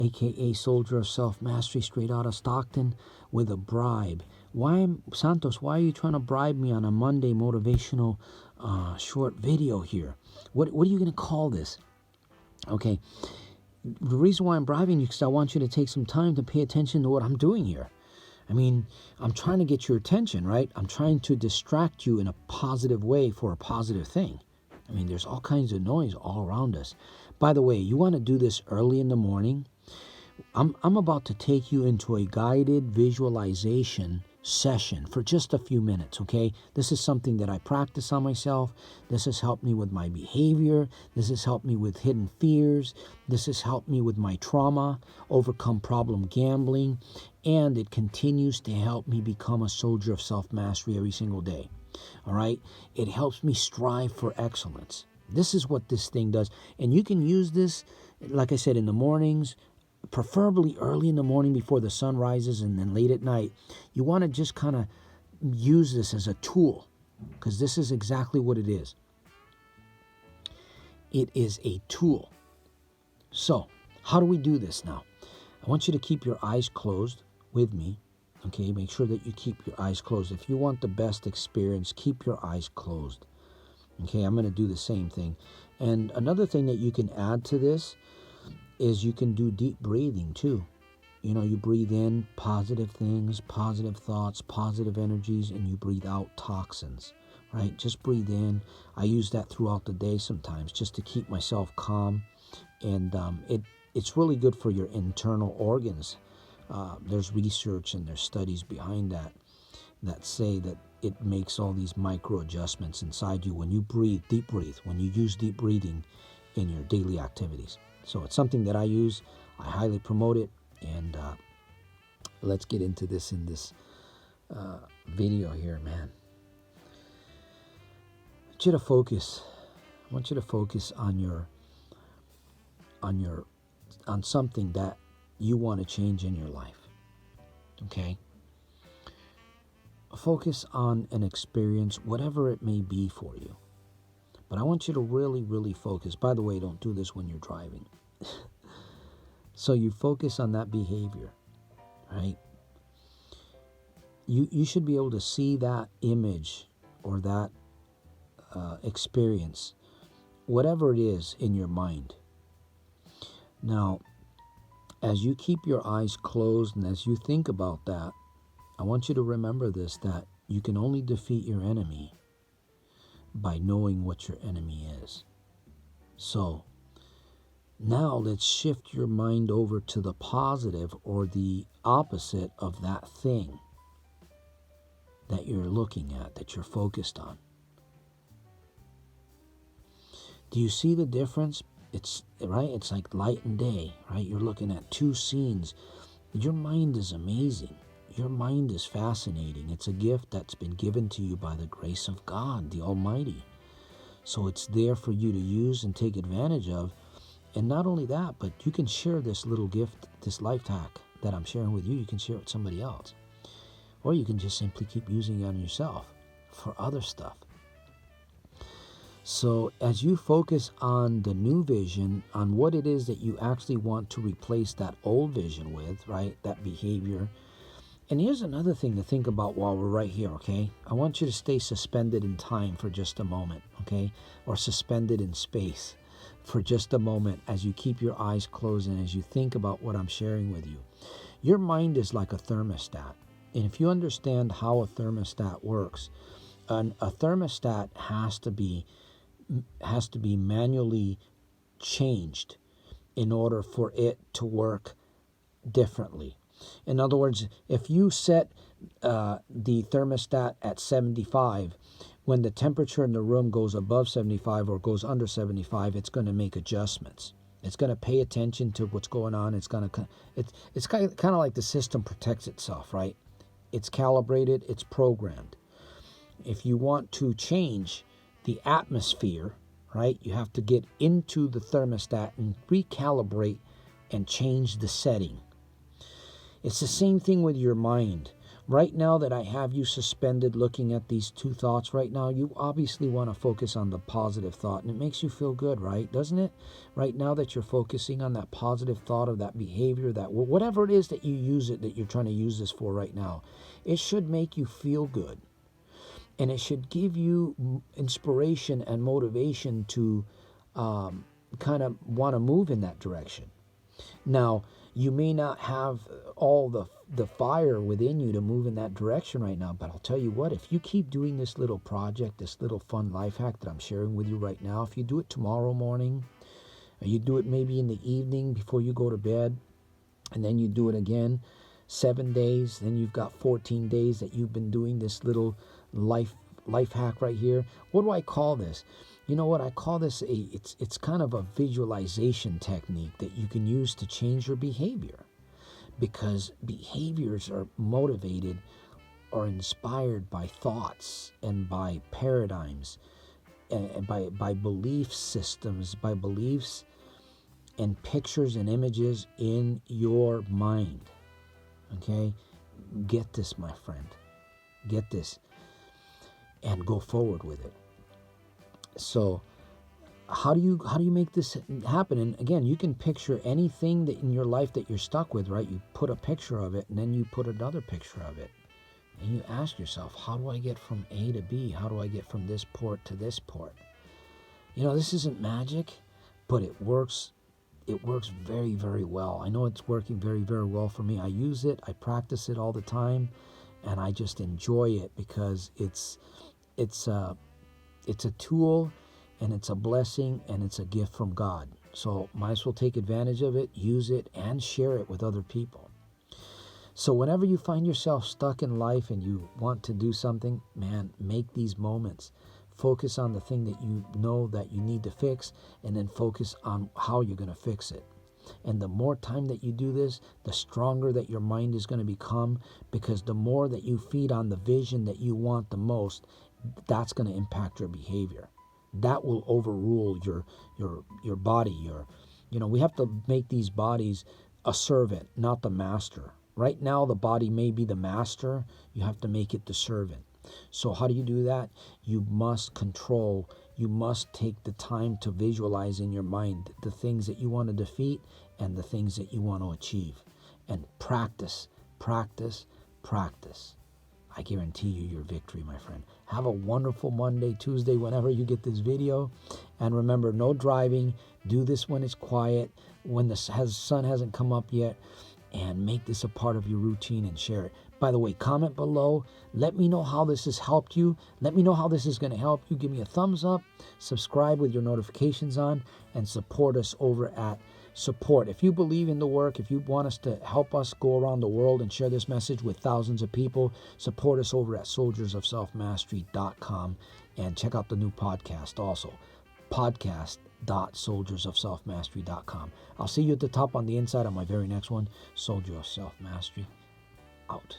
aka Soldier of Self-Mastery, straight out of Stockton, with a bribe. Santos, why are you trying to bribe me on a Monday motivational short video here? What are you going to call this? Okay, the reason why I'm bribing you is because I want you to take some time to pay attention to what I'm doing here. I mean, I'm trying to get your attention, right? I'm trying to distract you in a positive way for a positive thing. I mean, there's all kinds of noise all around us. By the way, you want to do this early in the morning? I'm about to take you into a guided visualization session for just a few minutes, okay? This is something that I practice on myself. This has helped me with my behavior. This has helped me with hidden fears. This has helped me with my trauma, overcome problem gambling, and it continues to help me become a soldier of self-mastery every single day, all right? It helps me strive for excellence. This is what this thing does, and you can use this, like I said, in the mornings, preferably early in the morning before the sun rises, and then late at night. You want to just kind of use this as a tool, because this is exactly what it is. It is a tool. So, how do we do this now? I want you to keep your eyes closed with me. Okay, make sure that you keep your eyes closed. If you want the best experience, keep your eyes closed. Okay, I'm going to do the same thing. And another thing that you can add to this is you can do deep breathing too. You know, you breathe in positive things, positive thoughts, positive energies, and you breathe out toxins, right? Just breathe in. I use that throughout the day sometimes just to keep myself calm. And it's really good for your internal organs. There's research and there's studies behind that say that it makes all these micro adjustments inside you when you breathe, deep breathe, when you use deep breathing in your daily activities. So it's something that I use. I highly promote it. And let's get into this in this video here, man. I want you to focus. I want you to focus on something that you want to change in your life. Okay? Focus on an experience, whatever it may be for you. But I want you to really, really focus. By the way, don't do this when you're driving. So you focus on that behavior, right? You should be able to see that image or that experience, whatever it is in your mind. Now, as you keep your eyes closed and as you think about that, I want you to remember this, that you can only defeat your enemy by knowing what your enemy is. So, now let's shift your mind over to the positive or the opposite of that thing that you're looking at, that you're focused on. Do you see the difference? It's right. It's like light and day, right? You're looking at two scenes. Your mind is amazing. Your mind is fascinating. It's a gift that's been given to you by the grace of God, the Almighty. So it's there for you to use and take advantage of. And not only that, but you can share this little gift, this life hack that I'm sharing with you. You can share it with somebody else. Or you can just simply keep using it on yourself for other stuff. So as you focus on the new vision, on what it is that you actually want to replace that old vision with, right? That behavior. And here's another thing to think about while we're right here, okay? I want you to stay suspended in time for just a moment, okay? Or suspended in space for just a moment as you keep your eyes closed and as you think about what I'm sharing with you. Your mind is like a thermostat. And if you understand how a thermostat works, a thermostat has to be manually changed in order for it to work differently. In other words, if you set the thermostat at 75, when the temperature in the room goes above 75 or goes under 75, it's going to make adjustments. It's going to pay attention to what's going on. It's kind of like the system protects itself, right? It's calibrated, it's programmed. If you want to change the atmosphere, right, you have to get into the thermostat and recalibrate and change the setting. It's the same thing with your mind. Right now that I have you suspended looking at these two thoughts right now, you obviously want to focus on the positive thought, and it makes you feel good, right? Doesn't it? Right now that you're focusing on that positive thought of that behavior, that whatever it is that you use it, that you're trying to use this for right now, it should make you feel good. And it should give you inspiration and motivation to kind of want to move in that direction. Now, you may not have all the fire within you to move in that direction right now, but I'll tell you what, if you keep doing this little project, this little fun life hack that I'm sharing with you right now, if you do it tomorrow morning, or you do it maybe in the evening before you go to bed, and then you do it again 7 days, then you've got 14 days that you've been doing this little life hack right here. What do I call this? You know what I call this? It's kind of a visualization technique that you can use to change your behavior, because behaviors are motivated or inspired by thoughts and by paradigms and by belief systems, by beliefs and pictures and images in your mind. Okay? Get this, my friend. Get this. And go forward with it. So how do you make this happen? And again, you can picture anything that in your life that you're stuck with, right? You put a picture of it, and then you put another picture of it. And you ask yourself, how do I get from A to B? How do I get from this port to this port? You know, this isn't magic, but it works. It works very, very well. I know it's working very, very well for me. I use it. I practice it all the time, and I just enjoy it because it's a tool, and it's a blessing, and it's a gift from God. So might as well take advantage of it, use it, and share it with other people. So whenever you find yourself stuck in life and you want to do something, man, make these moments. Focus on the thing that you know that you need to fix, and then focus on how you're going to fix it. And the more time that you do this, the stronger that your mind is going to become, because the more that you feed on the vision that you want the most, that's going to impact your behavior. That will overrule your body. We have to make these bodies a servant, not the master. Right now, the body may be the master. You have to make it the servant. So how do you do that? You must control. You must take the time to visualize in your mind the things that you want to defeat and the things that you want to achieve. And practice, practice, practice. I guarantee you your victory, my friend. Have a wonderful Monday, Tuesday, whenever you get this video. And remember, no driving. Do this when it's quiet, when the sun hasn't come up yet. And make this a part of your routine and share it. By the way, comment below. Let me know how this has helped you. Let me know how this is going to help you. Give me a thumbs up. Subscribe with your notifications on. And support us over at Support. If you believe in the work, if you want us to help us go around the world and share this message with thousands of people, support us over at soldiersofselfmastery.com. And check out the new podcast also. Podcast.soldiersofselfmastery.com. I'll see you at the top on the inside on my very next one. Soldier of Self Mastery. Out.